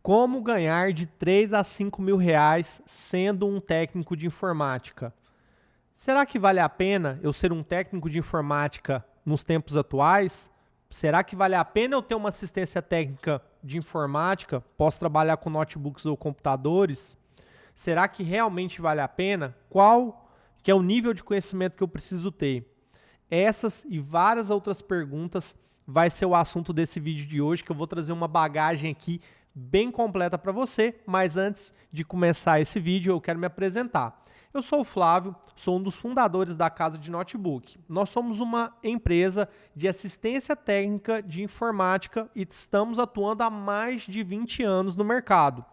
Como ganhar de 3 a 5 mil reais sendo um técnico de informática? Será que vale a pena eu ser um técnico de informática nos tempos atuais? Será que vale a pena eu ter uma assistência técnica de informática? Posso trabalhar com notebooks ou computadores? Será que realmente vale a pena? Qual que é o nível de conhecimento que eu preciso ter? Essas e várias outras perguntas vai ser o assunto desse vídeo de hoje, que eu vou trazer uma bagagem aqui bem completa para você, mas antes de começar esse vídeo eu quero me apresentar. Eu sou o Flávio, sou um dos fundadores da Casa de Notebook. Nós somos uma empresa de assistência técnica de informática e estamos atuando há mais de 20 anos no mercado.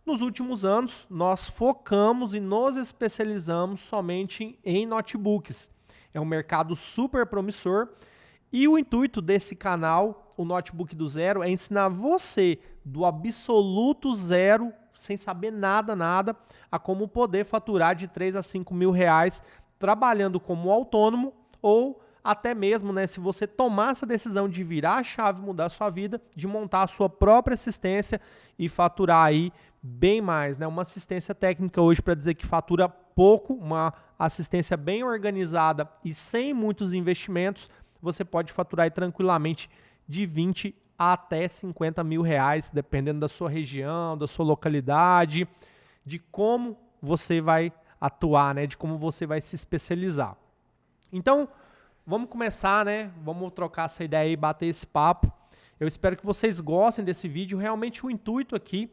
Nos últimos anos, nós focamos e nos especializamos somente em notebooks. É um mercado super promissor e o intuito desse canal, o Notebook do Zero, é ensinar você do absoluto zero, sem saber nada, a como poder faturar de 3 a 5 mil reais trabalhando como autônomo ou até mesmo, se você tomar essa decisão de virar a chave, mudar a sua vida, de montar a sua própria assistência e faturar aí bem mais, Uma assistência técnica hoje, para dizer que fatura pouco, uma assistência bem organizada e sem muitos investimentos, você pode faturar aí tranquilamente de 20 até 50 mil reais, dependendo da sua região, da sua localidade, de como você vai atuar, de como você vai se especializar. Então, vamos começar, Vamos trocar essa ideia e bater esse papo. Eu espero que vocês gostem desse vídeo. Realmente o intuito aqui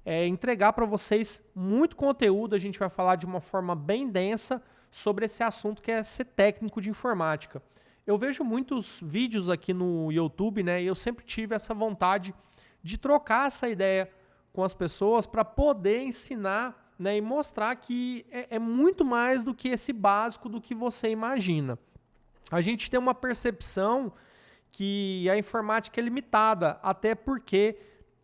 é entregar para vocês muito conteúdo. A gente vai falar de uma forma bem densa sobre esse assunto que é ser técnico de informática. Eu vejo muitos vídeos aqui no YouTube, e eu sempre tive essa vontade de trocar essa ideia com as pessoas para poder ensinar, e mostrar que é muito mais do que esse básico do que você imagina. A gente tem uma percepção que a informática é limitada, até porque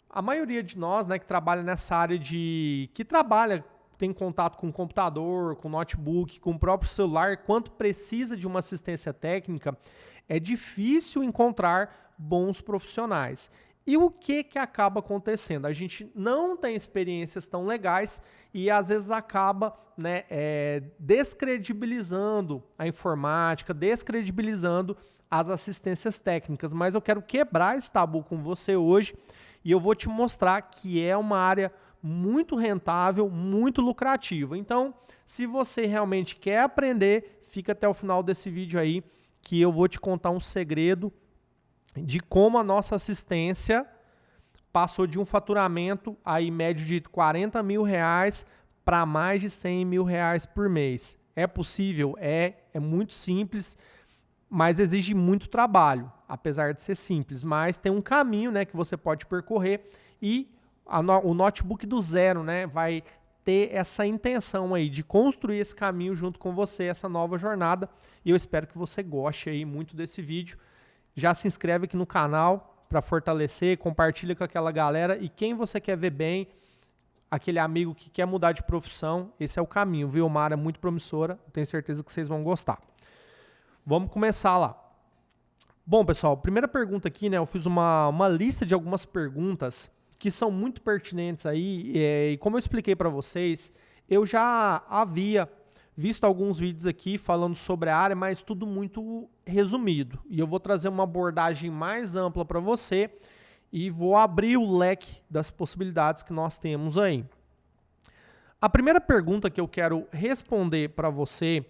a maioria de nós, que trabalha nessa área tem contato com computador, com notebook, com o próprio celular, quanto precisa de uma assistência técnica, é difícil encontrar bons profissionais. E o que acaba acontecendo? A gente não tem experiências tão legais e às vezes acaba descredibilizando a informática, descredibilizando as assistências técnicas. Mas eu quero quebrar esse tabu com você hoje e eu vou te mostrar que é uma área muito rentável, muito lucrativa. Então, se você realmente quer aprender, fica até o final desse vídeo aí, que eu vou te contar um segredo de como a nossa assistência passou de um faturamento aí médio de 40 mil reais para mais de 100 mil reais por mês. É possível? É muito simples, mas exige muito trabalho, apesar de ser simples. Mas tem um caminho que você pode percorrer e o Notebook do Zero vai ter essa intenção aí de construir esse caminho junto com você, essa nova jornada. E eu espero que você goste aí muito desse vídeo. Já se inscreve aqui no canal para fortalecer, compartilha com aquela galera. E quem você quer ver bem, aquele amigo que quer mudar de profissão, esse é o caminho, viu? Uma área muito promissora, tenho certeza que vocês vão gostar. Vamos começar lá. Bom, pessoal, primeira pergunta aqui, eu fiz uma lista de algumas perguntas que são muito pertinentes aí, e como eu expliquei para vocês, eu já havia visto alguns vídeos aqui falando sobre a área, mas tudo muito resumido. E eu vou trazer uma abordagem mais ampla para você e vou abrir o leque das possibilidades que nós temos aí. A primeira pergunta que eu quero responder para você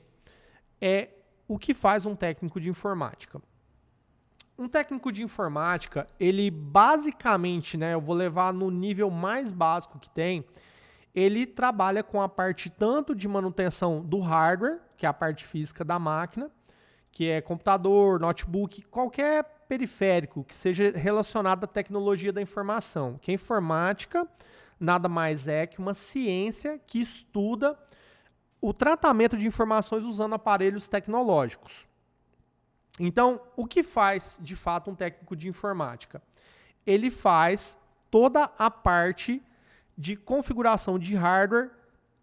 é: o que faz um técnico de informática? Um técnico de informática, ele basicamente, eu vou levar no nível mais básico que tem, ele trabalha com a parte tanto de manutenção do hardware, que é a parte física da máquina, que é computador, notebook, qualquer periférico que seja relacionado à tecnologia da informação. Que a informática nada mais é que uma ciência que estuda o tratamento de informações usando aparelhos tecnológicos. Então, o que faz, de fato, um técnico de informática? Ele faz toda a parte de configuração de hardware,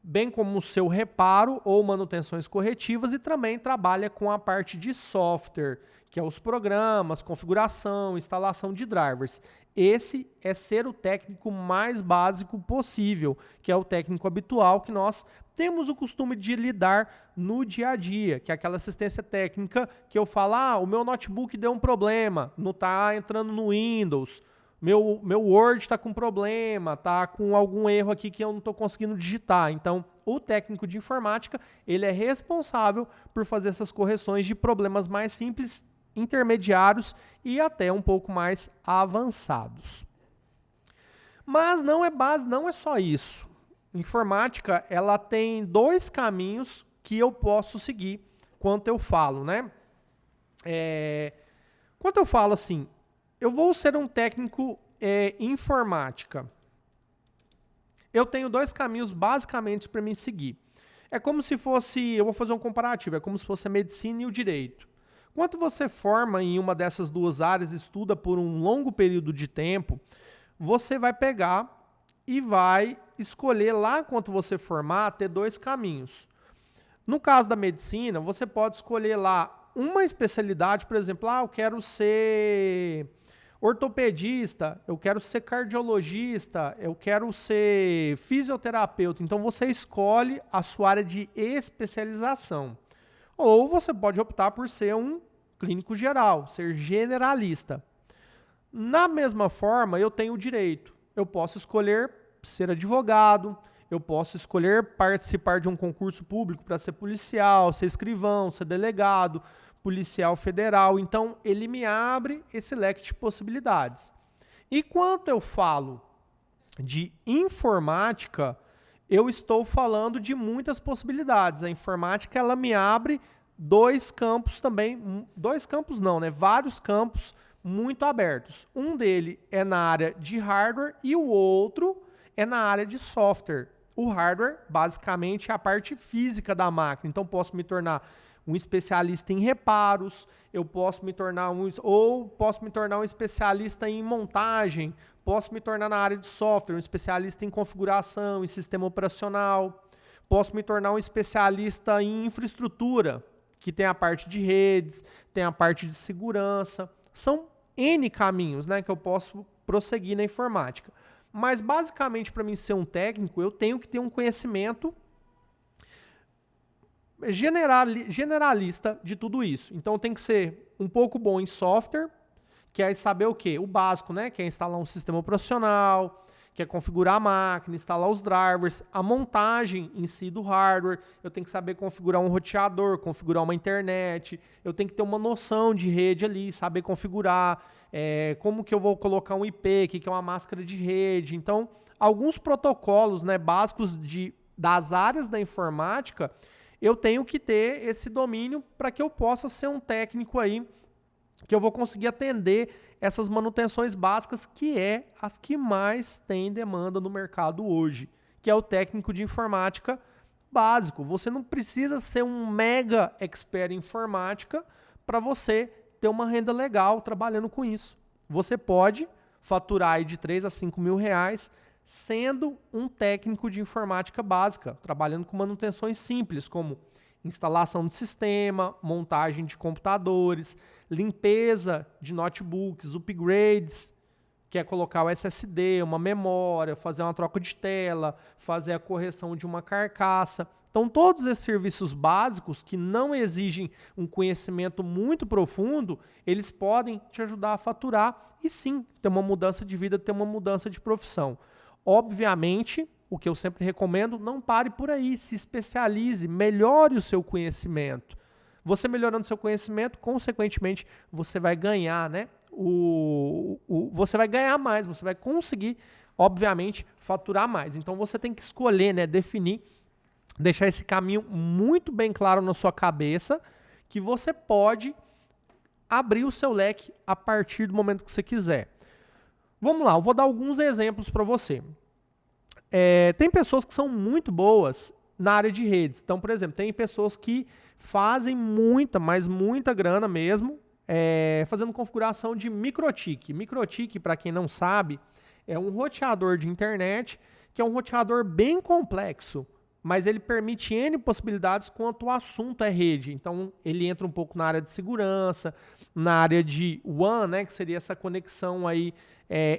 bem como o seu reparo ou manutenções corretivas, e também trabalha com a parte de software, que é os programas, configuração, instalação de drivers. esse é ser o técnico mais básico possível, que é o técnico habitual que nós temos o costume de lidar no dia a dia, que é aquela assistência técnica que eu falo, o meu notebook deu um problema, não está entrando no Windows, meu Word está com problema, está com algum erro aqui que eu não estou conseguindo digitar. Então, o técnico de informática, ele é responsável por fazer essas correções de problemas mais simples, intermediários e até um pouco mais avançados. Mas não é só isso. Informática, ela tem 2 caminhos que eu posso seguir quando eu falo, né? Quando eu falo assim, eu vou ser um técnico informática. Eu tenho 2 caminhos basicamente para mim seguir. É como se fosse, eu vou fazer um comparativo, é como se fosse a medicina e o direito. Quando você forma em uma dessas 2 áreas, estuda por um longo período de tempo, você vai pegar e vai escolher lá, quando você formar, ter 2 caminhos. No caso da medicina, você pode escolher lá uma especialidade, por exemplo, eu quero ser ortopedista, eu quero ser cardiologista, eu quero ser fisioterapeuta. Então, você escolhe a sua área de especialização. Ou você pode optar por ser um clínico geral, ser generalista. Na mesma forma, eu tenho o direito. Eu posso escolher ser advogado, eu posso escolher participar de um concurso público para ser policial, ser escrivão, ser delegado, policial federal. Então, ele me abre esse leque de possibilidades. E quando eu falo de informática, eu estou falando de muitas possibilidades. A informática, ela me abre 2 campos também, 2 campos não, né? Vários campos muito abertos. Um dele é na área de hardware e o outro é na área de software. O hardware, basicamente, é a parte física da máquina. Então, posso me tornar um especialista em reparos, eu posso me tornar um especialista em montagem, posso me tornar na área de software, um especialista em configuração, em sistema operacional, posso me tornar um especialista em infraestrutura, que tem a parte de redes, tem a parte de segurança. São N caminhos, né, que eu posso prosseguir na informática. Mas, basicamente, para mim ser um técnico, eu tenho que ter um conhecimento generalista de tudo isso. Então, tem que ser um pouco bom em software, que é saber o quê? O básico, né? Que é instalar um sistema operacional, que é configurar a máquina, instalar os drivers, a montagem em si do hardware. Eu tenho que saber configurar um roteador, configurar uma internet. Eu tenho que ter uma noção de rede ali, saber configurar como que eu vou colocar um IP, o que é uma máscara de rede. Então, alguns protocolos, né, básicos das áreas da informática, eu tenho que ter esse domínio para que eu possa ser um técnico aí, que eu vou conseguir atender essas manutenções básicas, que é as que mais tem demanda no mercado hoje, que é o técnico de informática básico. Você não precisa ser um mega expert em informática para você ter uma renda legal trabalhando com isso. Você pode faturar aí de 3 a 5 mil reais sendo um técnico de informática básica, trabalhando com manutenções simples, como instalação de sistema, montagem de computadores, limpeza de notebooks, upgrades, que é colocar o SSD, uma memória, fazer uma troca de tela, fazer a correção de uma carcaça. Então, todos esses serviços básicos que não exigem um conhecimento muito profundo, eles podem te ajudar a faturar e sim, ter uma mudança de vida, ter uma mudança de profissão. Obviamente, o que eu sempre recomendo, não pare por aí, se especialize, melhore o seu conhecimento. Você melhorando o seu conhecimento, consequentemente, você vai ganhar, né? Você vai ganhar mais, você vai conseguir, obviamente, faturar mais. Então, você tem que escolher, né? Definir, deixar esse caminho muito bem claro na sua cabeça, que você pode abrir o seu leque a partir do momento que você quiser. Vamos lá, eu vou dar alguns exemplos para você. Tem pessoas que são muito boas na área de redes. Então, por exemplo, tem pessoas que fazem muita, mas muita grana mesmo, fazendo configuração de MikroTik. MikroTik, para quem não sabe, é um roteador de internet, que é um roteador bem complexo, mas ele permite N possibilidades quanto o assunto é rede. Então, ele entra um pouco na área de segurança, na área de WAN, né, que seria essa conexão aí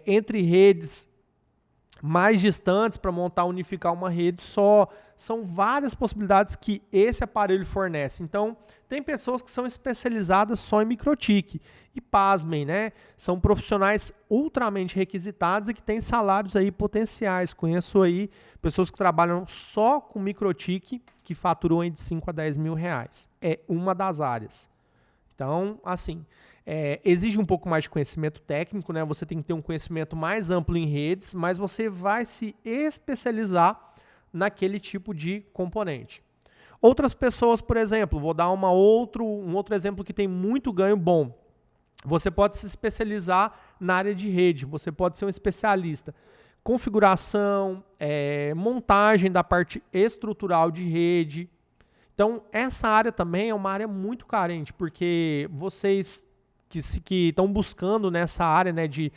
entre redes mais distantes para unificar uma rede só. São várias possibilidades que esse aparelho fornece. Então, tem pessoas que são especializadas só em microtik. E pasmem, né? São profissionais ultramente requisitados e que têm salários aí potenciais. Conheço aí pessoas que trabalham só com microtik que faturam de 5 a 10 mil reais. É uma das áreas. Então, assim, exige um pouco mais de conhecimento técnico, né? Você tem que ter um conhecimento mais amplo em redes, mas você vai se especializar naquele tipo de componente. Outras pessoas, por exemplo, vou dar um outro exemplo que tem muito ganho bom. Você pode se especializar na área de rede, você pode ser um especialista. Configuração, montagem da parte estrutural de rede. Então, essa área também é uma área muito carente, porque vocês que estão buscando nessa área, né, de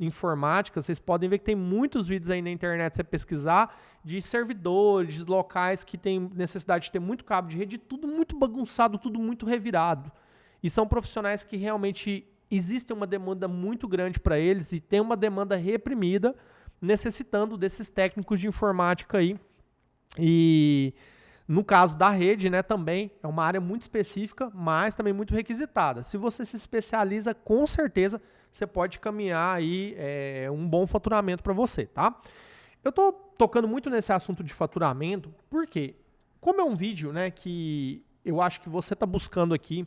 informática, vocês podem ver que tem muitos vídeos aí na internet, você pesquisar, de servidores, de locais que tem necessidade de ter muito cabo de rede, tudo muito bagunçado, tudo muito revirado. E são profissionais que realmente existe uma demanda muito grande para eles e tem uma demanda reprimida, necessitando desses técnicos de informática aí. E no caso da rede, né, também é uma área muito específica, mas também muito requisitada. Se você se especializa, com certeza você pode caminhar aí um bom faturamento para você, tá? Eu estou tocando muito nesse assunto de faturamento, porque como é um vídeo, né, que eu acho que você está buscando aqui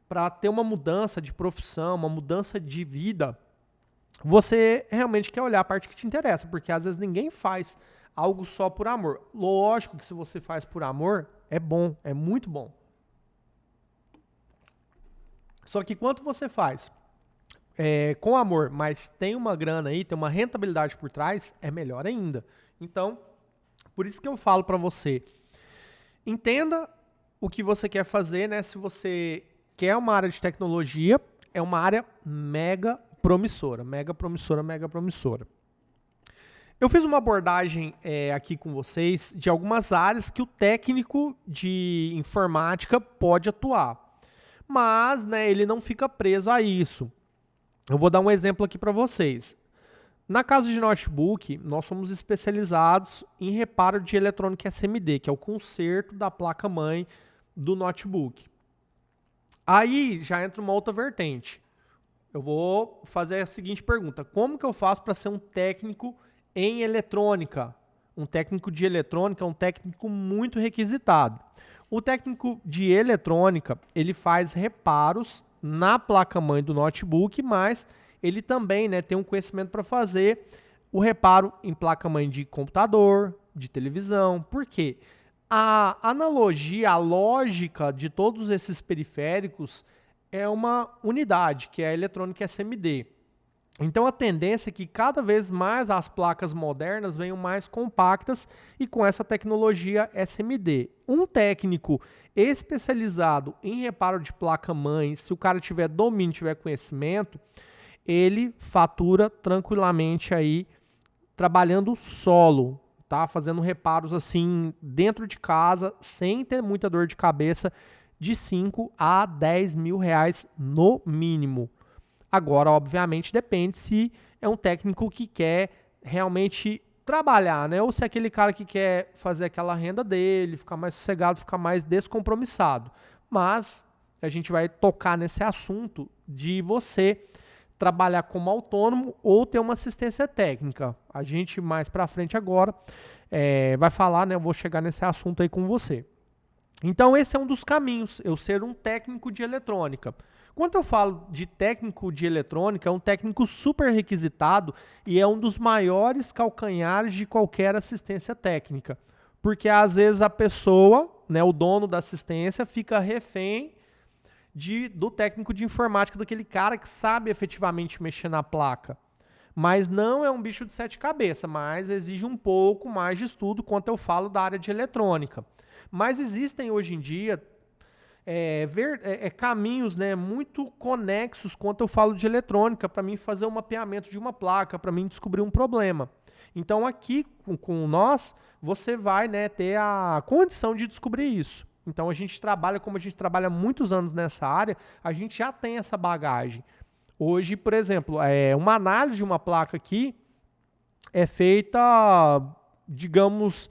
para ter uma mudança de profissão, uma mudança de vida, você realmente quer olhar a parte que te interessa, porque às vezes ninguém faz algo só por amor. Lógico que se você faz por amor, é bom, é muito bom. Só que quanto você faz com amor, mas tem uma grana aí, tem uma rentabilidade por trás, é melhor ainda. Então, por isso que eu falo para você, entenda o que você quer fazer, né? Se você quer uma área de tecnologia, é uma área mega promissora, mega promissora, mega promissora. Eu fiz uma abordagem aqui com vocês de algumas áreas que o técnico de informática pode atuar, mas, né, ele não fica preso a isso. Eu vou dar um exemplo aqui para vocês. Na casa de notebook, nós somos especializados em reparo de eletrônica SMD, que é o conserto da placa-mãe do notebook. Aí já entra uma outra vertente. Eu vou fazer a seguinte pergunta: como que eu faço para ser um técnico em eletrônica? Um técnico de eletrônica é um técnico muito requisitado. O técnico de eletrônica, ele faz reparos na placa-mãe do notebook, mas ele também, né, tem um conhecimento para fazer o reparo em placa-mãe de computador, de televisão. Por quê? A analogia, a lógica de todos esses periféricos é uma unidade, que é a eletrônica SMD. Então a tendência é que cada vez mais as placas modernas venham mais compactas e com essa tecnologia SMD. Um técnico especializado em reparo de placa-mãe, se o cara tiver domínio, tiver conhecimento, ele fatura tranquilamente aí trabalhando solo, tá? Fazendo reparos assim dentro de casa, sem ter muita dor de cabeça, de 5 a 10 mil reais no mínimo. Agora, obviamente, depende se é um técnico que quer realmente trabalhar, né? Ou se é aquele cara que quer fazer aquela renda dele, ficar mais sossegado, ficar mais descompromissado. Mas a gente vai tocar nesse assunto de você trabalhar como autônomo ou ter uma assistência técnica. A gente mais para frente agora vai falar, né? Eu vou chegar nesse assunto aí com você. Então esse é um dos caminhos, eu ser um técnico de eletrônica. Quando eu falo de técnico de eletrônica, é um técnico super requisitado e é um dos maiores calcanhares de qualquer assistência técnica. Porque às vezes a pessoa, né, o dono da assistência, fica refém do técnico de informática, daquele cara que sabe efetivamente mexer na placa. Mas não é um bicho de 7 cabeças, mas exige um pouco mais de estudo quando eu falo da área de eletrônica. Mas existem hoje em dia caminhos, né, muito conexos quando eu falo de eletrônica para mim fazer um mapeamento de uma placa, para mim descobrir um problema. Então aqui com nós, você vai, né, ter a condição de descobrir isso. Então a gente trabalha, como a gente trabalha muitos anos nessa área, a gente já tem essa bagagem. Hoje, por exemplo, uma análise de uma placa aqui é feita, digamos,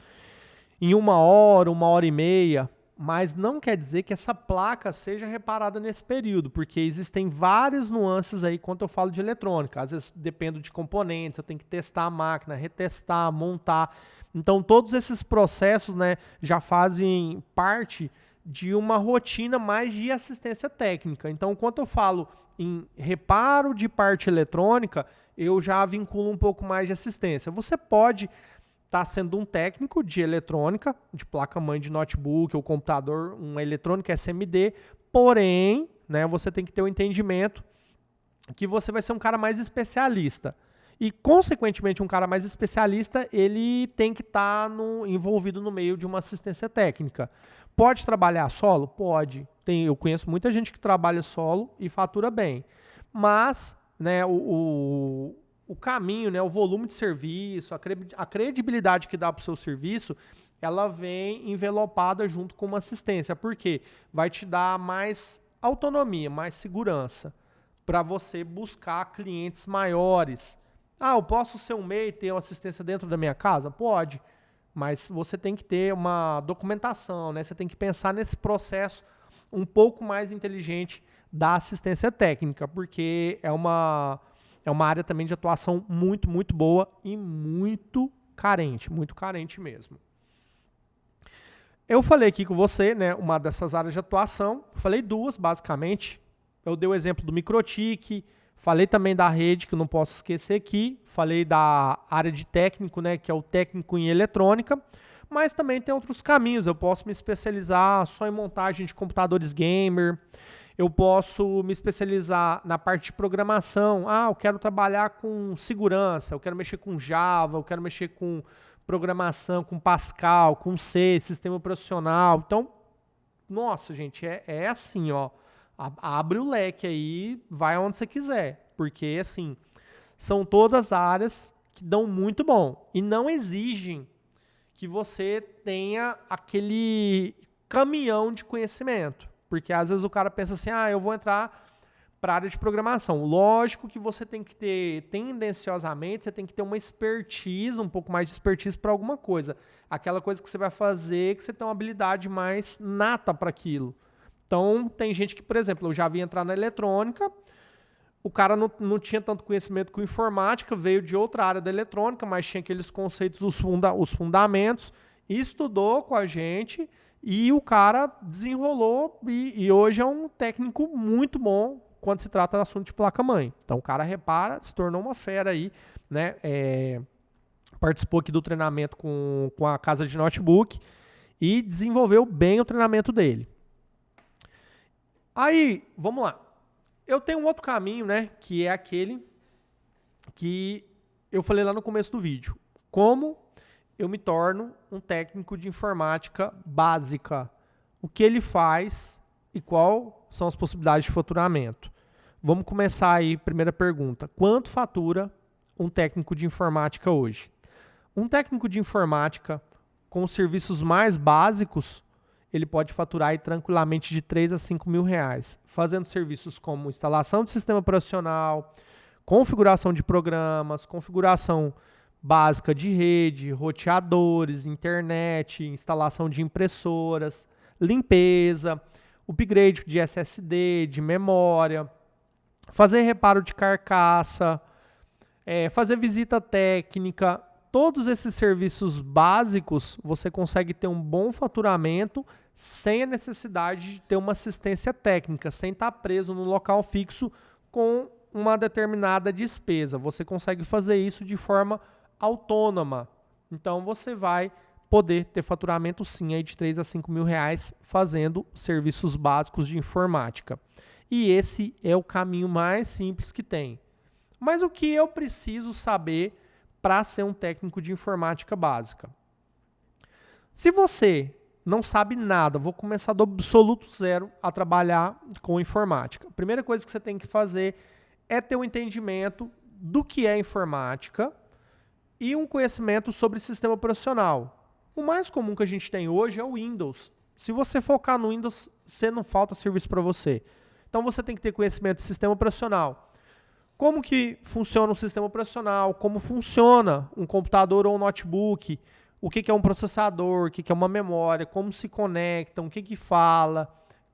em 1 hora e meia, mas não quer dizer que essa placa seja reparada nesse período, porque existem várias nuances aí quando eu falo de eletrônica. Às vezes depende de componentes, eu tenho que testar a máquina, retestar, montar. Então todos esses processos, né, já fazem parte de uma rotina mais de assistência técnica. Então quando eu falo em reparo de parte eletrônica, eu já vinculo um pouco mais de assistência. Você pode estar sendo um técnico de eletrônica, de placa-mãe de notebook ou computador, uma eletrônica SMD, porém, né, você tem que ter o entendimento que você vai ser um cara mais especialista. E, consequentemente, um cara mais especialista, ele tem que estar envolvido no meio de uma assistência técnica. Pode trabalhar solo? Pode. Eu conheço muita gente que trabalha solo e fatura bem. Mas, né, o caminho, né, o volume de serviço, a credibilidade que dá para o seu serviço, ela vem envelopada junto com uma assistência. Por quê? Vai te dar mais autonomia, mais segurança para você buscar clientes maiores. Eu posso ser um MEI e ter uma assistência dentro da minha casa? Pode, mas você tem que ter uma documentação, né? Você tem que pensar nesse processo um pouco mais inteligente da assistência técnica, porque é uma área também de atuação muito, muito boa e muito carente mesmo. Eu falei aqui com você, né, uma dessas áreas de atuação, falei duas, basicamente. Eu dei o exemplo do Microtik, falei também da rede, que eu não posso esquecer aqui, falei da área de técnico, né, que é o técnico em eletrônica, mas também tem outros caminhos. Eu posso me especializar só em montagem de computadores gamer, eu posso me especializar na parte de programação. Eu quero trabalhar com segurança, eu quero mexer com Java, eu quero mexer com programação, com Pascal, com C, sistema operacional. Então, nossa, gente, é assim, ó. Abre o leque aí, vai aonde você quiser. Porque, assim, são todas áreas que dão muito bom. E não exigem que você tenha aquele caminhão de conhecimento. Porque às vezes o cara pensa assim, eu vou entrar para a área de programação. Lógico que você tem que ter, tendenciosamente, você tem que ter uma expertise, um pouco mais de expertise para alguma coisa. Aquela coisa que você vai fazer, que você tem uma habilidade mais nata para aquilo. Então, tem gente que, por exemplo, eu já vi entrar na eletrônica, o cara não tinha tanto conhecimento com informática, veio de outra área da eletrônica, mas tinha aqueles conceitos, os fundamentos, estudou com a gente e o cara desenrolou e hoje é um técnico muito bom quando se trata de assunto de placa-mãe. Então, o cara repara, se tornou uma fera aí, né? Participou aqui do treinamento com a casa de notebook e desenvolveu bem o treinamento dele. Aí, vamos lá. Eu tenho um outro caminho, né, que é aquele que eu falei lá no começo do vídeo. Como eu me torno um técnico de informática básica. O que ele faz e quais são as possibilidades de faturamento. Vamos começar aí, primeira pergunta. Quanto fatura um técnico de informática hoje? Um técnico de informática com os serviços mais básicos, ele pode faturar aí tranquilamente de 3 a 5 mil reais, fazendo serviços como instalação de sistema operacional, configuração de programas, configuração básica de rede, roteadores, internet, instalação de impressoras, limpeza, upgrade de SSD, de memória, fazer reparo de carcaça, fazer visita técnica. Todos esses serviços básicos você consegue ter um bom faturamento sem a necessidade de ter uma assistência técnica, sem estar preso no local fixo com uma determinada despesa. Você consegue fazer isso de forma autônoma. Então você vai poder ter faturamento sim aí de 3 a 5 mil reais fazendo serviços básicos de informática. E esse é o caminho mais simples que tem. Mas o que eu preciso saber para ser um técnico de informática básica? Se você não sabe nada, vou começar do absoluto zero a trabalhar com informática. A primeira coisa que você tem que fazer é ter um entendimento do que é informática e um conhecimento sobre sistema operacional. O mais comum que a gente tem hoje é o Windows. Se você focar no Windows, não falta serviço para você. Então você tem que ter conhecimento de sistema operacional. Como que funciona um sistema operacional, como funciona um computador ou um notebook, o que é um processador, o que é uma memória, como se conectam, o que fala,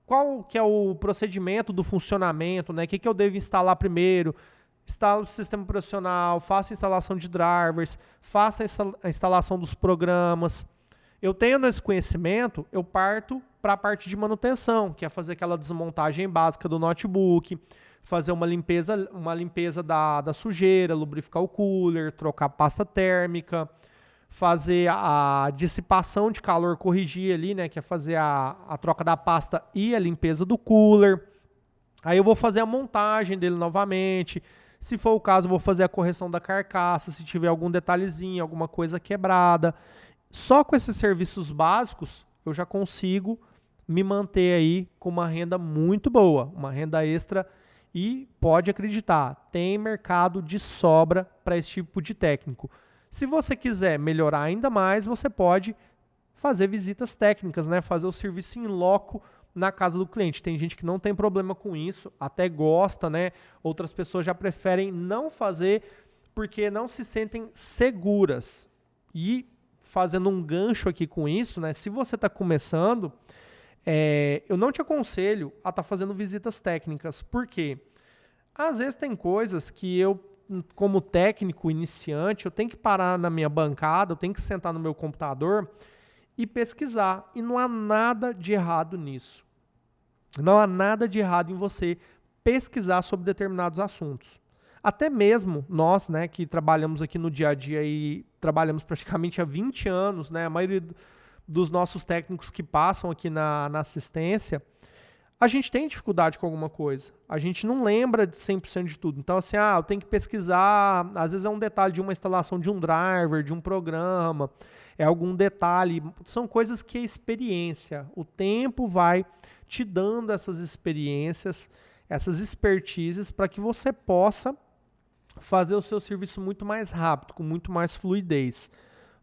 qual que é o procedimento do funcionamento, né? O que eu devo instalar primeiro, instalo o sistema operacional, faço a instalação de drivers, faço a instalação dos programas. Eu tendo esse conhecimento, eu parto para a parte de manutenção, que é fazer aquela desmontagem básica do notebook, fazer uma limpeza da sujeira, lubrificar o cooler, trocar pasta térmica, fazer a dissipação de calor, corrigir ali, né, que é fazer a troca da pasta e a limpeza do cooler. Aí eu vou fazer a montagem dele novamente. Se for o caso, eu vou fazer a correção da carcaça, se tiver algum detalhezinho, alguma coisa quebrada. Só com esses serviços básicos, eu já consigo me manter aí com uma renda muito boa, uma renda extra. E pode acreditar, tem mercado de sobra para esse tipo de técnico. Se você quiser melhorar ainda mais, você pode fazer visitas técnicas, né? Fazer o serviço em loco na casa do cliente. Tem gente que não tem problema com isso, até gosta, né? Outras pessoas já preferem não fazer porque não se sentem seguras. E fazendo um gancho aqui com isso, né? Se você está começando, eu não te aconselho a estar fazendo visitas técnicas. Por quê? Às vezes tem coisas que eu, como técnico iniciante, eu tenho que parar na minha bancada, eu tenho que sentar no meu computador e pesquisar. E não há nada de errado nisso. Não há nada de errado em você pesquisar sobre determinados assuntos. Até mesmo nós, né, que trabalhamos aqui no dia a dia e trabalhamos praticamente há 20 anos, né, a maioria dos nossos técnicos que passam aqui na assistência, a gente tem dificuldade com alguma coisa. A gente não lembra de 100% de tudo. Então, assim, eu tenho que pesquisar. Às vezes é um detalhe de uma instalação de um driver, de um programa, é algum detalhe. São coisas que a experiência, o tempo vai te dando essas experiências, essas expertises para que você possa fazer o seu serviço muito mais rápido, com muito mais fluidez.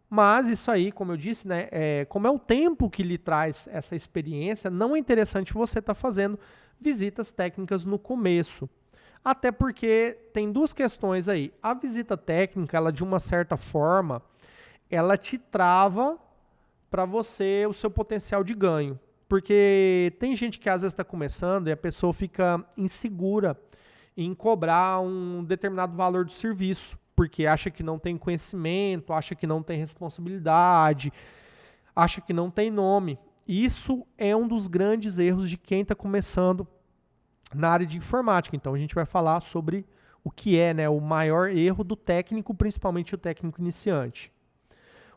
Mas isso aí, como eu disse, né, como é o tempo que lhe traz essa experiência, não é interessante você estar fazendo visitas técnicas no começo. Até porque tem duas questões aí. A visita técnica, ela de uma certa forma, ela te trava para você o seu potencial de ganho. Porque tem gente que às vezes está começando e a pessoa fica insegura em cobrar um determinado valor do serviço, porque acha que não tem conhecimento, acha que não tem responsabilidade, acha que não tem nome. Isso é um dos grandes erros de quem está começando na área de informática. Então a gente vai falar sobre o que é, né, o maior erro do técnico, principalmente o técnico iniciante.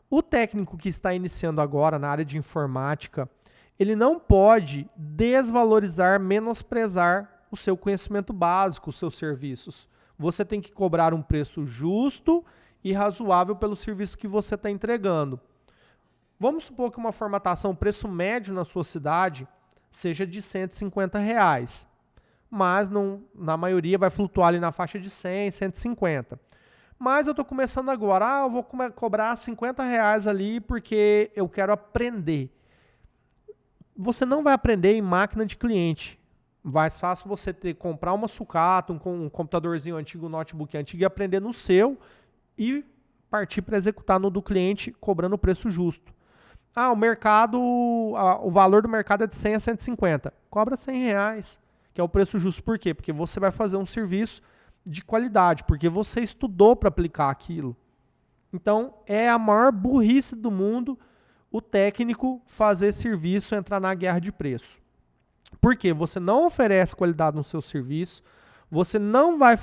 O técnico que está iniciando agora na área de informática, ele não pode desvalorizar, menosprezar o seu conhecimento básico, os seus serviços. Você tem que cobrar um preço justo e razoável pelo serviço que você está entregando. Vamos supor que uma formatação, o preço médio na sua cidade, seja de R$150, mas na maioria vai flutuar ali na faixa de 100, 150. Mas eu estou começando agora, eu vou cobrar R$50 ali porque eu quero aprender. Você não vai aprender em máquina de cliente. Mais fácil você comprar uma sucata, um computadorzinho antigo, um notebook antigo e aprender no seu e partir para executar no do cliente cobrando o preço justo. O valor do mercado é de 100 a 150. Cobra R$100, que é o preço justo. Por quê? Porque você vai fazer um serviço de qualidade, porque você estudou para aplicar aquilo. Então, é a maior burrice do mundo o técnico fazer serviço entrar na guerra de preço. Porque você não oferece qualidade no seu serviço, você não vai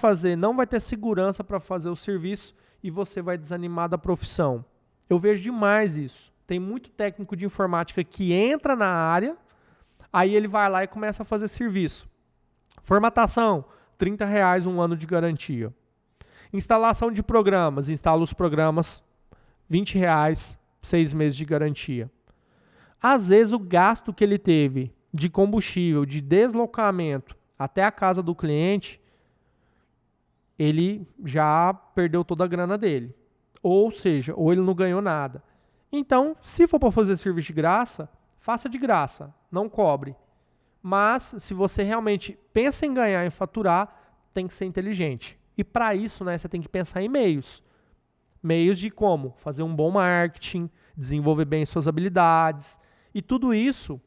ter segurança para fazer o serviço e você vai desanimar da profissão. Eu vejo demais isso. Tem muito técnico de informática que entra na área, aí ele vai lá e começa a fazer serviço. Formatação, R$30 um ano de garantia. Instalação de programas, instala os programas, R$20, 6 meses de garantia. Às vezes o gasto que ele teve de combustível, de deslocamento até a casa do cliente, ele já perdeu toda a grana dele. Ou seja, ou ele não ganhou nada. Então, se for para fazer serviço de graça, faça de graça, não cobre. Mas, se você realmente pensa em ganhar e faturar, tem que ser inteligente. E para isso, né, você tem que pensar em meios. Meios de como fazer um bom marketing, desenvolver bem suas habilidades. E tudo isso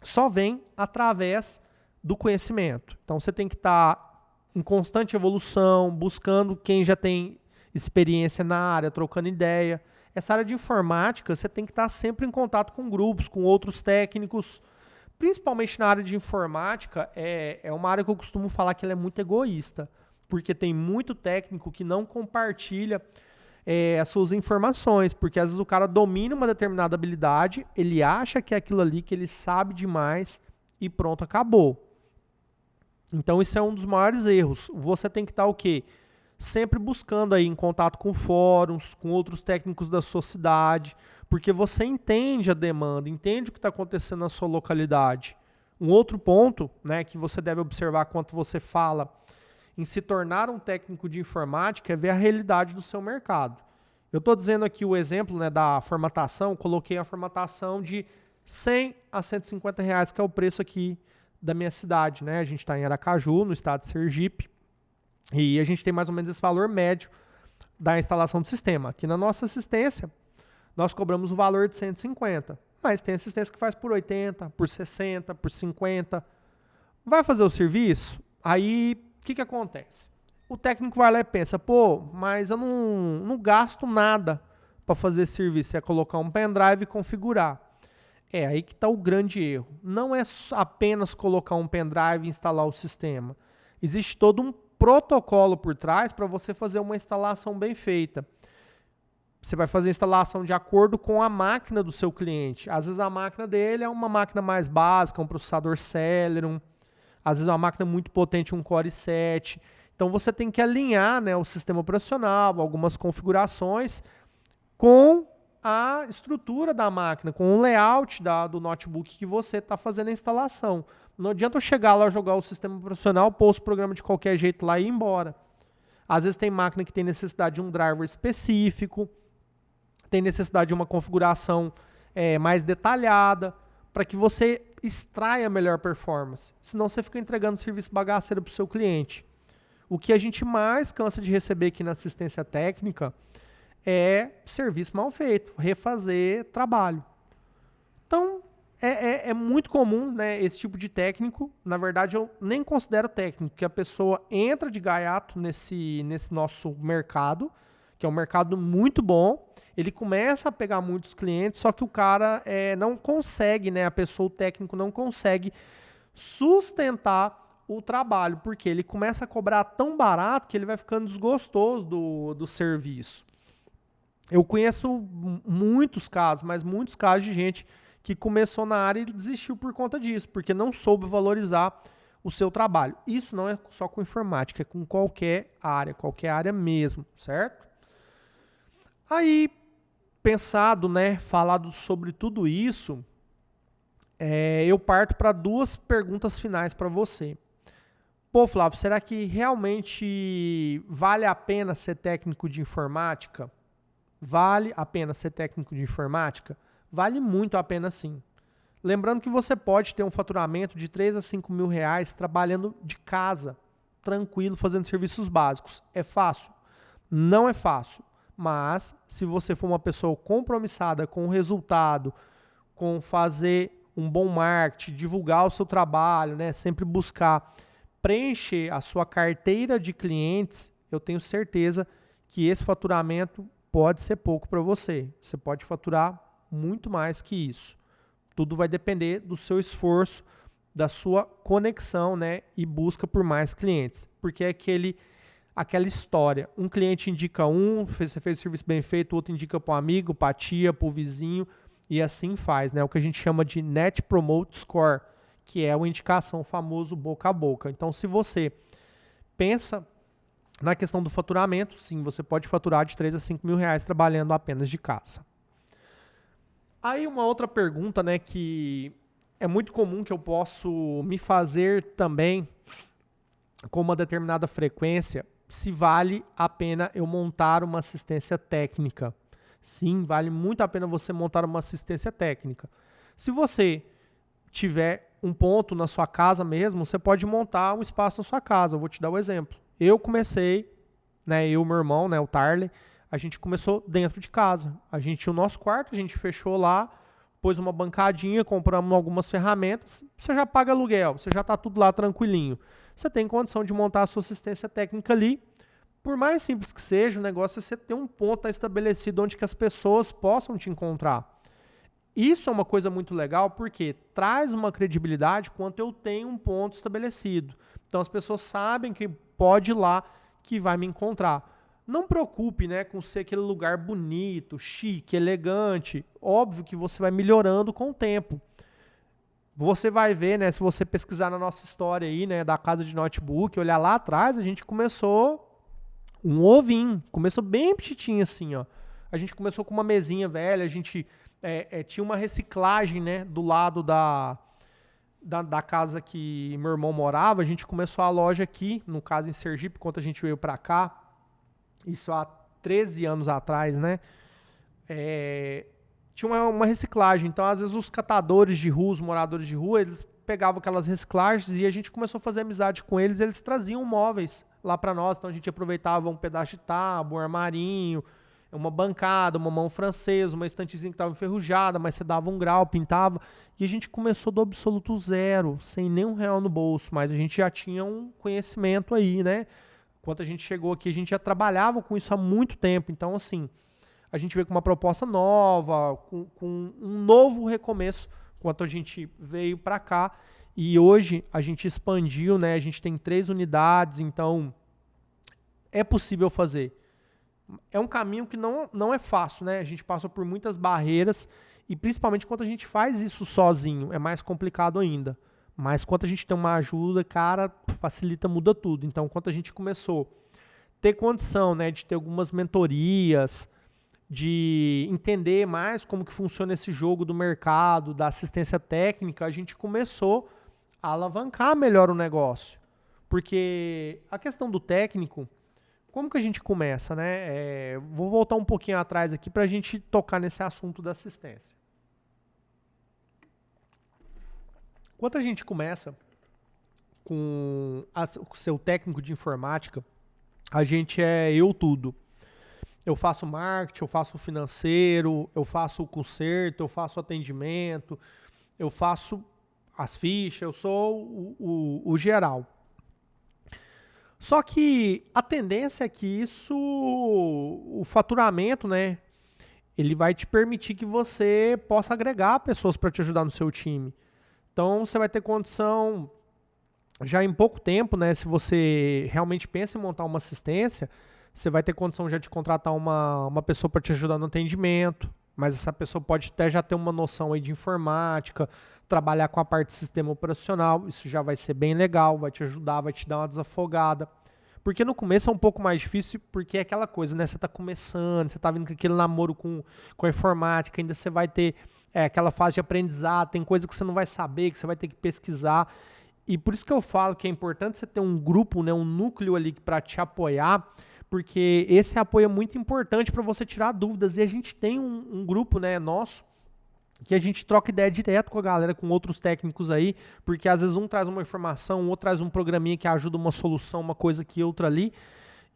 só vem através do conhecimento. Então você tem que estar em constante evolução, buscando quem já tem experiência na área, trocando ideia. Essa área de informática, você tem que estar sempre em contato com grupos, com outros técnicos. Principalmente na área de informática, é uma área que eu costumo falar que ela é muito egoísta, porque tem muito técnico que não compartilha as suas informações, porque às vezes o cara domina uma determinada habilidade, ele acha que é aquilo ali, que ele sabe demais e pronto, acabou. Então isso é um dos maiores erros. Você tem que estar o quê? Sempre buscando aí em contato com fóruns, com outros técnicos da sua cidade, porque você entende a demanda, entende o que está acontecendo na sua localidade. Um outro ponto, né, que você deve observar quando você fala em se tornar um técnico de informática é ver a realidade do seu mercado. Eu estou dizendo aqui o exemplo, né, da formatação, coloquei a formatação de 100 a 150 reais, que é o preço aqui da minha cidade. Né? A gente está em Aracaju, no estado de Sergipe, e a gente tem mais ou menos esse valor médio da instalação do sistema. Aqui na nossa assistência, nós cobramos o valor de 150, mas tem assistência que faz por 80, por 60, por 50. Vai fazer o serviço? Aí, o que acontece? O técnico vai lá e pensa, pô, mas eu não gasto nada para fazer esse serviço. É colocar um pendrive e configurar. É aí que está o grande erro. Não é apenas colocar um pendrive e instalar o sistema. Existe todo um protocolo por trás para você fazer uma instalação bem feita. Você vai fazer a instalação de acordo com a máquina do seu cliente. Às vezes a máquina dele é uma máquina mais básica, um processador Celeron. Às vezes é uma máquina muito potente, um Core i7. Então você tem que alinhar, né, o sistema operacional, algumas configurações com a estrutura da máquina, com o layout do notebook que você está fazendo a instalação. Não adianta eu chegar lá, jogar o sistema operacional, pôr os programas de qualquer jeito lá e ir embora. Às vezes tem máquina que tem necessidade de um driver específico, tem necessidade de uma configuração mais detalhada, para que você extraia a melhor performance. Senão você fica entregando serviço bagaceiro para o seu cliente. O que a gente mais cansa de receber aqui na assistência técnica é serviço mal feito, refazer trabalho. Então, é muito comum, né, esse tipo de técnico. Na verdade, eu nem considero técnico, que a pessoa entra de gaiato nesse nosso mercado, que é um mercado muito bom. Ele começa a pegar muitos clientes, só que o cara não consegue, né, o técnico não consegue sustentar o trabalho, porque ele começa a cobrar tão barato que ele vai ficando desgostoso do serviço. Eu conheço muitos casos, mas muitos casos de gente que começou na área e desistiu por conta disso, porque não soube valorizar o seu trabalho. Isso não é só com informática, é com qualquer área mesmo, certo? Aí, pensado, né, falado sobre tudo isso, eu parto para duas perguntas finais para você. Pô, Flávio, será que realmente vale a pena ser técnico de informática? Vale a pena ser técnico de informática? Vale muito a pena sim. Lembrando que você pode ter um faturamento de 3 a 5 mil reais trabalhando de casa, tranquilo, fazendo serviços básicos. É fácil? Não é fácil. Mas, se você for uma pessoa compromissada com o resultado, com fazer um bom marketing, divulgar o seu trabalho, né, sempre buscar preencher a sua carteira de clientes, eu tenho certeza que esse faturamento pode ser pouco para você. Você pode faturar muito mais que isso. Tudo vai depender do seu esforço, da sua conexão, né, e busca por mais clientes. Porque é aquela história. Um cliente indica você fez o serviço bem feito, o outro indica para o amigo, para a tia, para o vizinho, e assim faz, né? O que a gente chama de Net Promote Score, que é a indicação, o famoso boca a boca. Então, se você pensa na questão do faturamento, sim, você pode faturar de 3 a 5 mil reais trabalhando apenas de casa. Aí uma outra pergunta, né, que é muito comum que eu posso me fazer também com uma determinada frequência, se vale a pena eu montar uma assistência técnica. Sim, vale muito a pena você montar uma assistência técnica. Se você tiver um ponto na sua casa mesmo, você pode montar um espaço na sua casa. Eu vou te dar um exemplo. Eu comecei, né, eu e meu irmão, né, o Tarley, a gente começou dentro de casa. A gente tinha o nosso quarto, a gente fechou lá, pôs uma bancadinha, compramos algumas ferramentas, você já paga aluguel, você já está tudo lá tranquilinho. Você tem condição de montar a sua assistência técnica ali. Por mais simples que seja, o negócio é você ter um ponto estabelecido onde que as pessoas possam te encontrar. Isso é uma coisa muito legal porque traz uma credibilidade quanto eu tenho um ponto estabelecido. Então as pessoas sabem que pode ir lá que vai me encontrar. Não preocupe, né, com ser aquele lugar bonito, chique, elegante. Óbvio que você vai melhorando com o tempo. Você vai ver, né, se você pesquisar na nossa história aí, né, da casa de notebook, olhar lá atrás, a gente começou um ovinho, começou bem petitinho assim, ó. A gente começou com uma mesinha velha, a gente tinha uma reciclagem, né, do lado da casa que meu irmão morava. A gente começou a loja aqui, no caso em Sergipe, quando a gente veio pra cá, isso há 13 anos atrás, né? Tinha uma reciclagem. Então, às vezes, os catadores de rua, os moradores de rua, eles pegavam aquelas reciclagens e a gente começou a fazer amizade com eles. Eles traziam móveis lá para nós. Então, a gente aproveitava um pedaço de tábua, um armarinho, uma bancada, uma mão francesa, uma estantezinha que estava enferrujada, mas você dava um grau, pintava. E a gente começou do absoluto zero, sem nenhum real no bolso. Mas a gente já tinha um conhecimento aí, né? Quando a gente chegou aqui, a gente já trabalhava com isso há muito tempo. Então, assim, a gente veio com uma proposta nova, com um novo recomeço, quando a gente veio para cá. E hoje a gente expandiu, né? A gente tem 3 unidades, então é possível fazer. É um caminho que não é fácil, né? A gente passou por muitas barreiras e principalmente quando a gente faz isso sozinho, é mais complicado ainda. Mas quando a gente tem uma ajuda, cara, facilita, muda tudo. Então, quando a gente começou a ter condição, né, de ter algumas mentorias, de entender mais como que funciona esse jogo do mercado, da assistência técnica, a gente começou a alavancar melhor o negócio. Porque a questão do técnico, como que a gente começa, né? Vou voltar um pouquinho atrás aqui para a gente tocar nesse assunto da assistência. Quando a gente começa com o seu técnico de informática, a gente é eu tudo. Eu faço marketing, eu faço financeiro, eu faço o conserto, eu faço atendimento, eu faço as fichas, eu sou o geral. Só que a tendência é que o faturamento, né, ele vai te permitir que você possa agregar pessoas para te ajudar no seu time. Então você vai ter condição, já em pouco tempo, né, se você realmente pensa em montar uma assistência, você vai ter condição já de contratar uma pessoa para te ajudar no atendimento, mas essa pessoa pode até já ter uma noção aí de informática, trabalhar com a parte de sistema operacional, isso já vai ser bem legal, vai te ajudar, vai te dar uma desafogada. Porque no começo é um pouco mais difícil, porque é aquela coisa, né? Você está começando, você está vindo com aquele namoro com a informática, ainda você vai ter aquela fase de aprendizado, tem coisa que você não vai saber, que você vai ter que pesquisar. E por isso que eu falo que é importante você ter um grupo, né, um núcleo ali para te apoiar, porque esse apoio é muito importante para você tirar dúvidas. E a gente tem um grupo, né, nosso, que a gente troca ideia direto com a galera, com outros técnicos aí, porque às vezes um traz uma informação, o outro traz um programinha que ajuda uma solução, uma coisa que outra ali,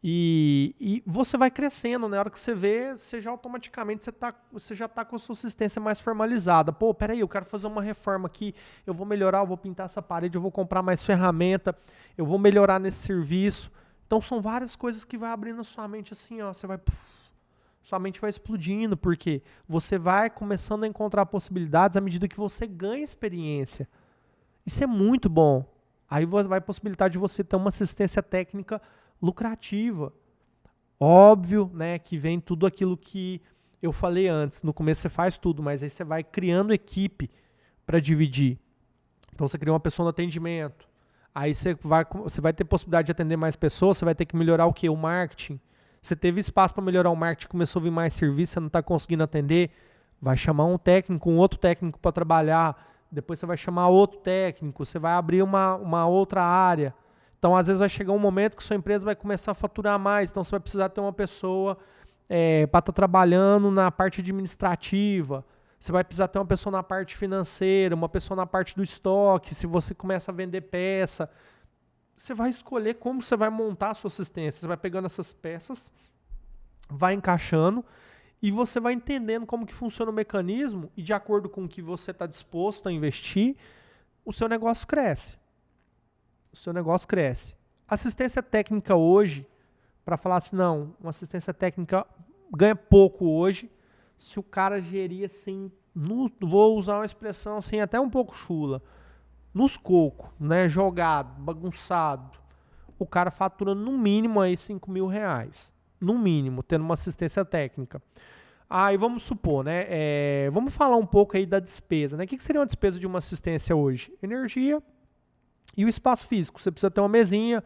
e você vai crescendo, né? Na hora que você vê, você já automaticamente você já está com a sua assistência mais formalizada. Pô, peraí, eu quero fazer uma reforma aqui, eu vou melhorar, eu vou pintar essa parede, eu vou comprar mais ferramenta, eu vou melhorar nesse serviço. Então são várias coisas que vai abrindo a sua mente assim, ó, você vai... Sua mente vai explodindo, porque você vai começando a encontrar possibilidades à medida que você ganha experiência. Isso é muito bom. Aí vai possibilitar de você ter uma assistência técnica lucrativa. Óbvio, né, que vem tudo aquilo que eu falei antes. No começo você faz tudo, mas aí você vai criando equipe para dividir. Então você cria uma pessoa no atendimento. Aí você vai ter possibilidade de atender mais pessoas, você vai ter que melhorar o quê? O marketing. Você teve espaço para melhorar o marketing, começou a vir mais serviço, você não está conseguindo atender, vai chamar um técnico, um outro técnico para trabalhar, depois você vai chamar outro técnico, você vai abrir uma outra área. Então, às vezes vai chegar um momento que sua empresa vai começar a faturar mais, então você vai precisar ter uma pessoa para estar trabalhando na parte administrativa, você vai precisar ter uma pessoa na parte financeira, uma pessoa na parte do estoque, se você começa a vender peça. você vai escolher como você vai montar a sua assistência. Você vai pegando essas peças, vai encaixando e você vai entendendo como que funciona o mecanismo e de acordo com o que você está disposto a investir, o seu negócio cresce. O seu negócio cresce. Assistência técnica hoje, para falar assim, não, uma assistência técnica ganha pouco hoje, se o cara gerir assim, vou usar uma expressão assim, até um pouco chula, nos cocos, né, jogado, bagunçado, o cara fatura no mínimo aí R$5.000, no mínimo, tendo uma assistência técnica. Aí vamos supor, né, vamos falar um pouco aí da despesa, né, o que seria uma despesa de uma assistência hoje? Energia e o espaço físico, você precisa ter uma mesinha,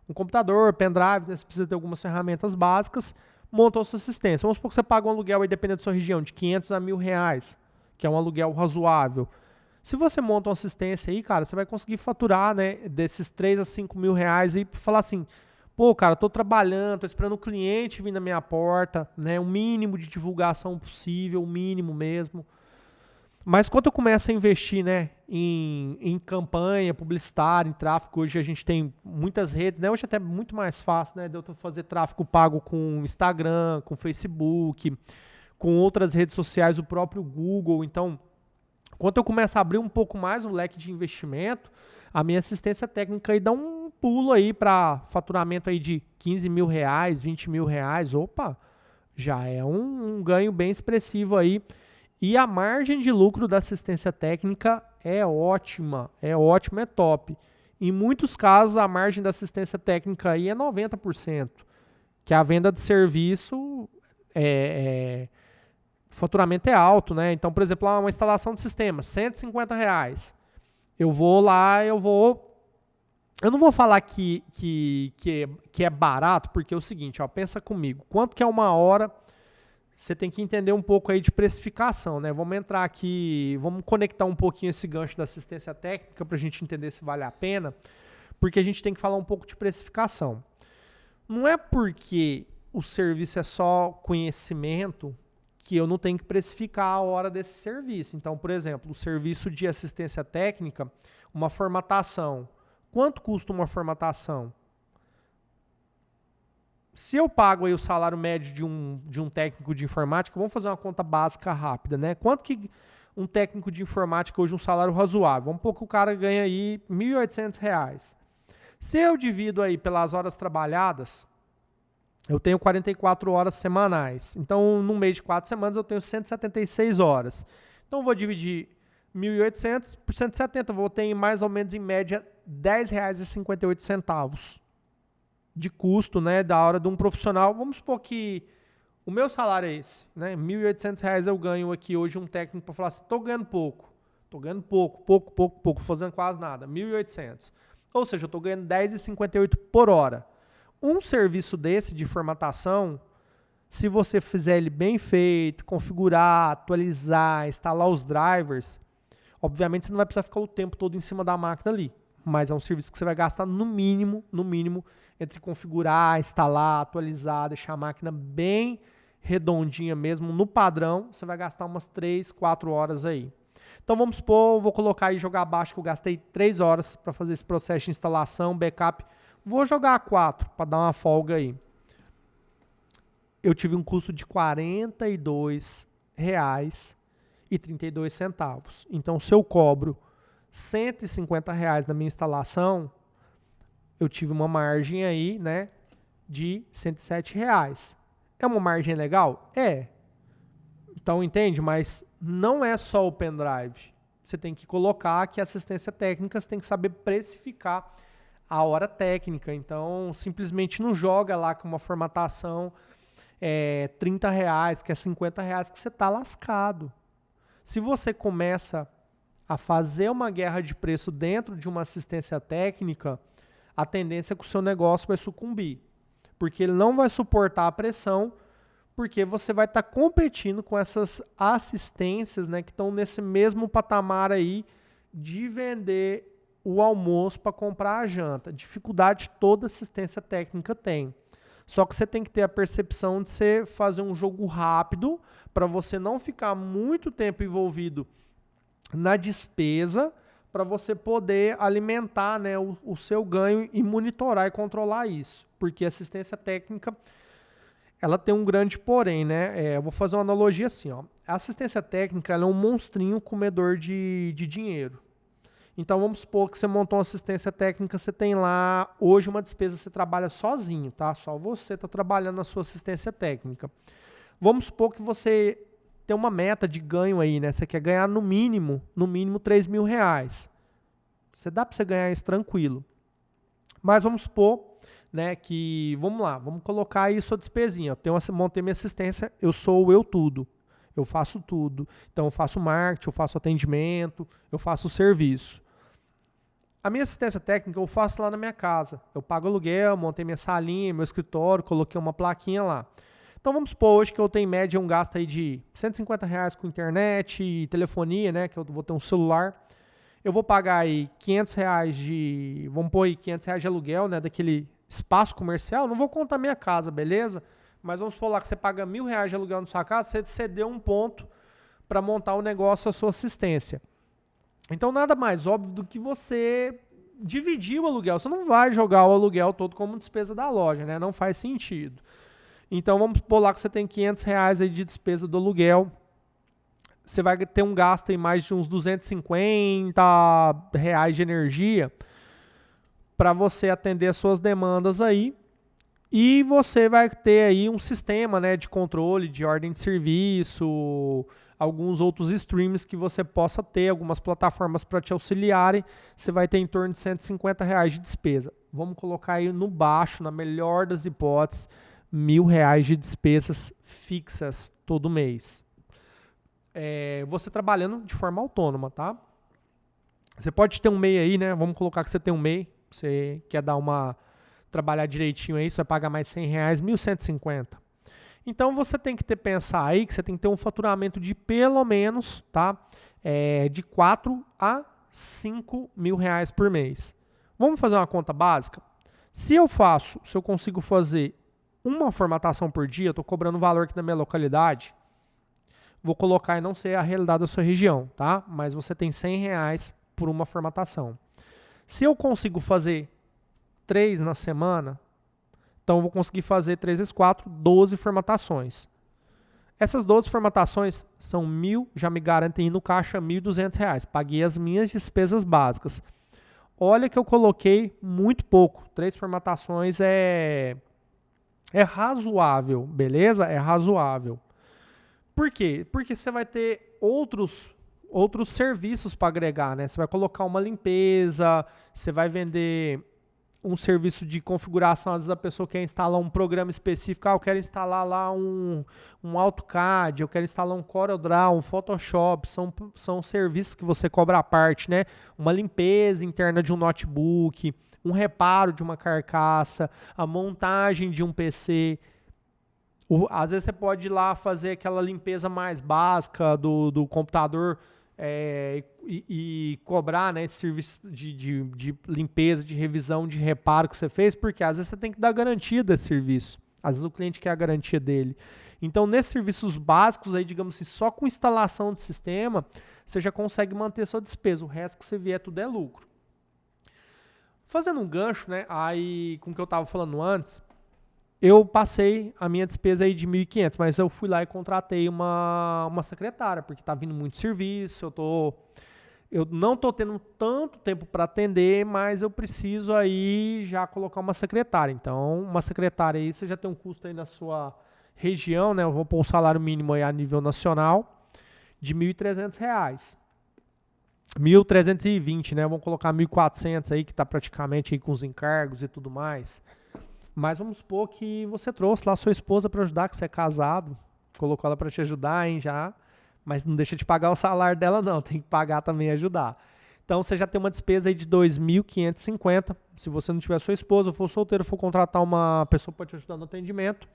um computador, pendrive, né, você precisa ter algumas ferramentas básicas, monta a sua assistência. Vamos supor que você paga um aluguel aí, dependendo da sua região, de R$500 a R$1.000, que é um aluguel razoável. Se você monta uma assistência aí, cara, você vai conseguir faturar, né, desses R$3.000 a R$5.000 e falar assim, pô, cara, tô trabalhando, tô esperando o cliente vir na minha porta, né, o mínimo de divulgação possível, o mínimo mesmo. Mas quando eu começo a investir, né, em campanha publicitária, em tráfego, hoje a gente tem muitas redes, né, hoje até é muito mais fácil, né, de eu fazer tráfego pago com Instagram, com Facebook, com outras redes sociais, o próprio Google. Então, quando eu começo a abrir um pouco mais o leque de investimento, a minha assistência técnica aí dá um pulo aí para faturamento aí de R$15.000, R$20.000. Opa, já é um ganho bem expressivo aí. E a margem de lucro da assistência técnica é ótima, é top. Em muitos casos, a margem da assistência técnica aí é 90%, que a venda de serviço o faturamento é alto, né? Então, por exemplo, uma instalação de sistema, R$150. Eu vou lá, eu não vou falar que é barato, porque é o seguinte, ó, pensa comigo, quanto que é uma hora? Você tem que entender um pouco aí de precificação, né? Vamos entrar aqui, vamos conectar um pouquinho esse gancho da assistência técnica para a gente entender se vale a pena, porque a gente tem que falar um pouco de precificação. Não é porque o serviço é só conhecimento que eu não tenho que precificar a hora desse serviço. Então, por exemplo, o serviço de assistência técnica, uma formatação. Quanto custa uma formatação? Se eu pago aí o salário médio de um técnico de informática, vamos fazer uma conta básica rápida, né? Quanto que um técnico de informática hoje, um salário razoável? Vamos supor que o cara ganha aí R$1.800. Se eu divido aí pelas horas trabalhadas, eu tenho 44 horas semanais. Então, num mês de 4 semanas, eu tenho 176 horas. Então, eu vou dividir 1.800 por 170. Vou ter mais ou menos, em média, R$10,58 de custo, né, da hora de um profissional. Vamos supor que o meu salário é esse, né? R$1.800 eu ganho aqui hoje um técnico para falar assim, tô ganhando pouco, fazendo quase nada, 1.800. Ou seja, eu tô ganhando R$10,58 por hora. Um serviço desse de formatação, se você fizer ele bem feito, configurar, atualizar, instalar os drivers, obviamente você não vai precisar ficar o tempo todo em cima da máquina ali, mas é um serviço que você vai gastar no mínimo, entre configurar, instalar, atualizar, deixar a máquina bem redondinha mesmo, no padrão, você vai gastar umas 3, 4 horas aí. Então vamos supor, vou colocar aí, jogar abaixo que eu gastei 3 horas para fazer esse processo de instalação, backup, vou jogar 4 para dar uma folga aí. Eu tive um custo de R$42,32. Então se eu cobro R$150 na minha instalação, eu tive uma margem aí, né, de R$107. É uma margem legal? É. Então, entende? Mas não é só o pendrive. Você tem que colocar que a assistência técnica, você tem que saber precificar a hora técnica. Então, simplesmente não joga lá com uma formatação R$30, que é R$50, que você está lascado. Se você começa a fazer uma guerra de preço dentro de uma assistência técnica, a tendência é que o seu negócio vai sucumbir, porque ele não vai suportar a pressão, porque você vai estar competindo com essas assistências, né, que estão nesse mesmo patamar aí de vender o almoço para comprar a janta. Dificuldade toda assistência técnica tem. Só que você tem que ter a percepção de você fazer um jogo rápido para você não ficar muito tempo envolvido na despesa, para você poder alimentar, né, o seu ganho e monitorar e controlar isso. Porque a assistência técnica, ela tem um grande porém, né? Eu vou fazer uma analogia assim, ó. A assistência técnica, ela é um monstrinho comedor de dinheiro. Então vamos supor que você montou uma assistência técnica, você tem lá hoje uma despesa, você trabalha sozinho, tá? Só você está trabalhando na sua assistência técnica. Vamos supor que você tem uma meta de ganho aí, né? Você quer ganhar no mínimo R$3.000. Você dá para você ganhar isso tranquilo. Mas vamos supor, né, que, vamos lá, vamos colocar aí sua despesinha. Montei minha assistência, eu sou o eu tudo. Eu faço tudo. Então eu faço marketing, eu faço atendimento, eu faço serviço. A minha assistência técnica eu faço lá na minha casa. Eu pago aluguel, montei minha salinha, meu escritório, coloquei uma plaquinha lá. Então vamos supor hoje que eu tenho em média um gasto aí de R$150 com internet e telefonia, né? Que eu vou ter um celular. Eu vou pagar aí R$500 vamos pôr aí R$500 de aluguel, né? Daquele espaço comercial. Não vou contar minha casa, beleza? Mas vamos supor lá que você paga R$1.000 de aluguel na sua casa, você cedeu um ponto para montar o negócio, a sua assistência. Então nada mais óbvio do que você dividir o aluguel. Você não vai jogar o aluguel todo como despesa da loja, né? Não faz sentido. Então vamos supor lá que você tem R$500 aí de despesa do aluguel. Você vai ter um gasto em mais de uns R$250 de energia para você atender as suas demandas aí. E você vai ter aí um sistema, né, de controle, de ordem de serviço, alguns outros streams que você possa ter, algumas plataformas para te auxiliarem. Você vai ter em torno de R$150 de despesa. Vamos colocar aí no baixo, na melhor das hipóteses, R$1.000 de despesas fixas todo mês. Você trabalhando de forma autônoma, tá? Você pode ter um MEI aí, né? Vamos colocar que você tem um MEI, você quer trabalhar direitinho aí, você vai pagar mais R$100, 1.150. Então você tem que pensar aí que você tem que ter um faturamento de pelo menos, tá? De R$4 a R$5.000 por mês. Vamos fazer uma conta básica? Se eu consigo fazer uma formatação por dia, eu estou cobrando valor aqui na minha localidade, vou colocar e não sei a realidade da sua região, tá? Mas você tem R$100 por uma formatação. Se eu consigo fazer 3 na semana, então eu vou conseguir fazer 3 vezes 4, 12 formatações. Essas 12 formatações são 1.000, já me garantem no caixa R$1.200. Paguei as minhas despesas básicas. Olha que eu coloquei muito pouco. 3 formatações é razoável, beleza? É razoável. Por quê? Porque você vai ter outros serviços para agregar, né? Você vai colocar uma limpeza, você vai vender um serviço de configuração. Às vezes a pessoa quer instalar um programa específico. Eu quero instalar lá um AutoCAD, eu quero instalar um CorelDRAW, um Photoshop. São serviços que você cobra à parte, né? Uma limpeza interna de um notebook, um reparo de uma carcaça, a montagem de um PC. Às vezes você pode ir lá fazer aquela limpeza mais básica do computador e cobrar, né, esse serviço de limpeza, de revisão, de reparo que você fez, porque às vezes você tem que dar garantia desse serviço. Às vezes o cliente quer a garantia dele. Então, nesses serviços básicos, aí, digamos assim, só com instalação de sistema, você já consegue manter sua despesa. O resto que você vier, tudo é lucro. Fazendo um gancho, né, aí, com o que eu estava falando antes, eu passei a minha despesa aí de 1.500, mas eu fui lá e contratei uma secretária, porque tá vindo muito serviço, eu não estou tendo tanto tempo para atender, mas eu preciso aí já colocar uma secretária. Então, uma secretária aí, você já tem um custo aí na sua região, né? Eu vou pôr o salário mínimo aí a nível nacional de R$1.300. 1.320, né? Vamos colocar 1.400 aí, que tá praticamente aí com os encargos e tudo mais. Mas vamos supor que você trouxe lá sua esposa para ajudar, que você é casado, colocou ela para te ajudar, hein, já. Mas não deixa de pagar o salário dela, não. Tem que pagar também e ajudar. Então, você já tem uma despesa aí de 2.550. Se você não tiver sua esposa, for solteiro, for contratar uma pessoa para te ajudar no atendimento,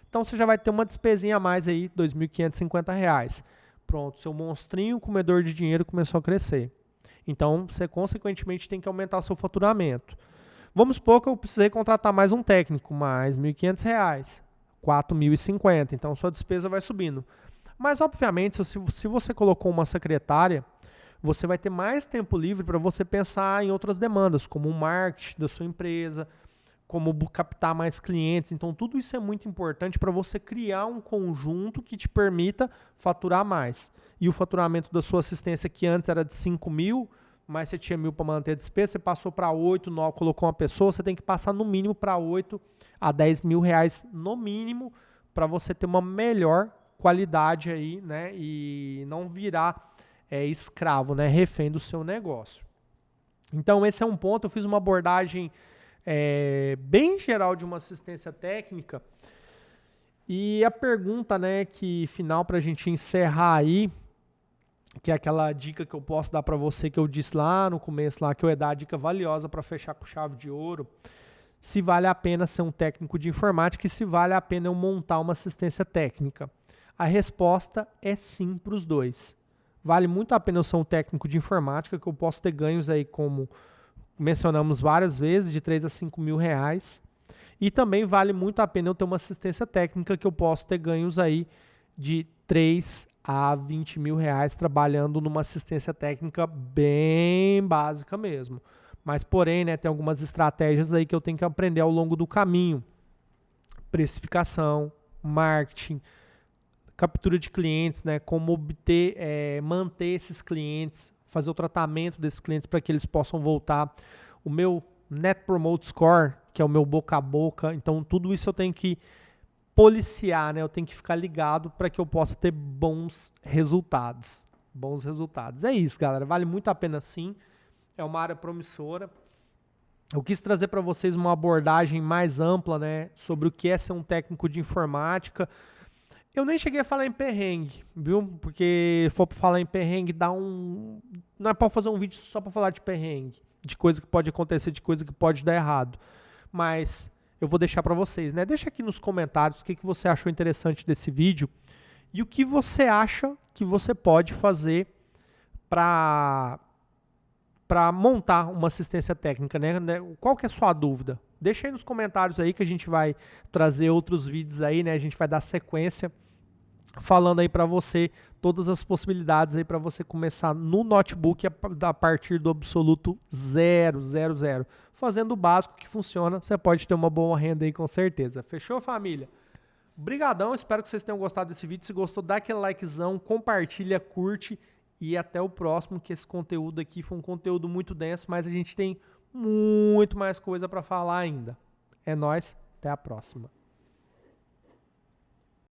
então você já vai ter uma despesinha a mais aí, R$2.550. Pronto, seu monstrinho comedor de dinheiro começou a crescer. Então, você consequentemente tem que aumentar seu faturamento. Vamos supor que eu precisei contratar mais um técnico, mais R$1.500, R$4.050. Então, sua despesa vai subindo. Mas, obviamente, se você colocou uma secretária, você vai ter mais tempo livre para você pensar em outras demandas, como o marketing da sua empresa, como captar mais clientes. Então, tudo isso é muito importante para você criar um conjunto que te permita faturar mais. E o faturamento da sua assistência, que antes era de 5 mil, mas você tinha 1.000 para manter a despesa, você passou para 8, 9, colocou uma pessoa, você tem que passar no mínimo para 8 a 10 mil reais no mínimo para você ter uma melhor qualidade aí, né? E não virar escravo, né? Refém do seu negócio. Então, esse é um ponto. Eu fiz uma abordagem bem geral de uma assistência técnica. E a pergunta, né, que final para a gente encerrar aí, que é aquela dica que eu posso dar para você, que eu disse lá no começo, lá, que eu ia dar a dica valiosa para fechar com chave de ouro, se vale a pena ser um técnico de informática e se vale a pena eu montar uma assistência técnica. A resposta é sim para os dois. Vale muito a pena eu ser um técnico de informática, que eu posso ter ganhos aí, como mencionamos várias vezes, de 3 a 5 mil reais. E também vale muito a pena eu ter uma assistência técnica, que eu posso ter ganhos aí de 3 a 20 mil reais trabalhando numa assistência técnica bem básica mesmo. Mas, porém, né, tem algumas estratégias aí que eu tenho que aprender ao longo do caminho. Precificação, marketing, captura de clientes, né, como obter, manter esses clientes, fazer o tratamento desses clientes para que eles possam voltar. O meu Net Promote Score, que é o meu boca a boca. Então, tudo isso eu tenho que policiar, né? Eu tenho que ficar ligado para que eu possa ter bons resultados. Bons resultados. É isso, galera. Vale muito a pena sim. É uma área promissora. Eu quis trazer para vocês uma abordagem mais ampla, né, sobre o que é ser um técnico de informática. Eu nem cheguei a falar em perrengue, viu? Porque se for para falar em perrengue, não é para fazer um vídeo só para falar de perrengue, de coisa que pode acontecer, de coisa que pode dar errado. Mas eu vou deixar para vocês, né? Deixa aqui nos comentários o que você achou interessante desse vídeo e o que você acha que você pode fazer para montar uma assistência técnica, né? Qual que é a sua dúvida? Deixa aí nos comentários aí que a gente vai trazer outros vídeos aí, né? A gente vai dar sequência falando aí para você todas as possibilidades aí para você começar no notebook a partir do absoluto 0. Fazendo o básico que funciona, você pode ter uma boa renda aí com certeza. Fechou, família? Brigadão, espero que vocês tenham gostado desse vídeo. Se gostou, dá aquele likezão, compartilha, curte e até o próximo, que esse conteúdo aqui foi um conteúdo muito denso, mas a gente tem muito mais coisa para falar ainda. É nóis, até a próxima.